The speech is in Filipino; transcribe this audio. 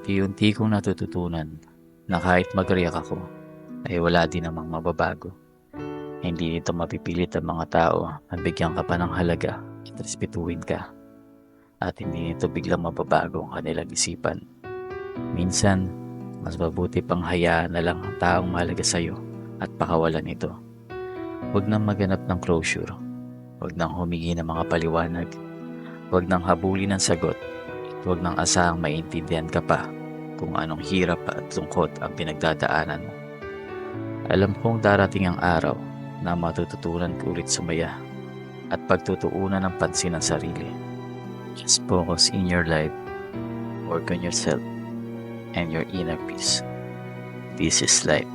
Unti-unti kong natututunan na kahit mag-react ako, ay wala din namang mababago. Hindi nito mapipilit ang mga tao na bigyan ka pa ng halaga at respetuhin ka. At hindi nito biglang mababago ang kanilang isipan. Minsan, mas mabuti pang hayaan na lang ang taong mahalaga sa'yo at pakawalan ito. Huwag nang maganap ng closure. Huwag nang humingi ng mga paliwanag. Huwag nang habulin ng sagot. At huwag nang asahang maintindihan ka pa kung anong hirap at lungkot ang pinagdadaanan mo. Alam kong darating ang araw na matututunan ko ulit sumaya at pagtutuunan ng pansin ng sarili. Just focus in your life, work on yourself, and your inner peace. This is life.